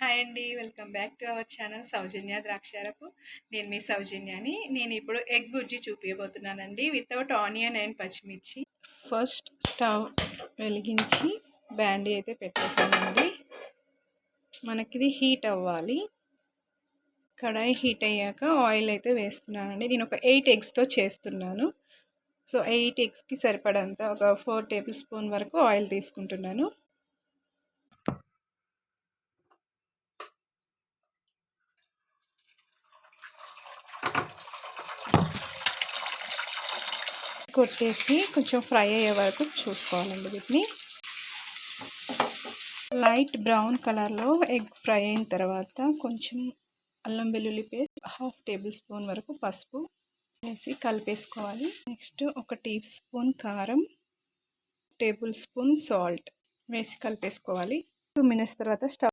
Hi అండి. Welcome back to our channel Soujanya Draksharapu. నేను మీ సౌజన్యాని. నేను ఇప్పుడు ఎగ్ బుజ్జి చూపించబోతున్నానండి వితౌట్ ఆనియన్ అండ్ పచ్చిమిర్చి. ఫస్ట్ స్టవ్ వెలిగించి బ్యాండీ అయితే పెట్టేసానండి. మనకిది హీట్ అవ్వాలి. కడాయి హీట్ అయ్యాక ఆయిల్ అయితే వేస్తున్నానండి. నేను ఒక 8 ఎగ్స్తో చేస్తున్నాను. సో 8 ఎగ్స్కి సరిపడంత ఒక 4 టేబుల్ స్పూన్ వరకు ఆయిల్ తీసుకుంటున్నాను. కొట్టేసి కొంచెం ఫ్రై అయ్యే వరకు చూసుకోవాలండి. వీటిని లైట్ బ్రౌన్ కలర్లో ఎగ్ ఫ్రై అయిన తర్వాత కొంచెం అల్లం వెల్లుల్లి పేస్ట్, 1/2 టేబుల్ స్పూన్ వరకు పసుపు వేసి కలిపేసుకోవాలి. నెక్స్ట్ 1 టీ స్పూన్ కారం, టేబుల్ స్పూన్ సాల్ట్ వేసి కలిపేసుకోవాలి. 2 మినిట్స్ తర్వాత స్టవ్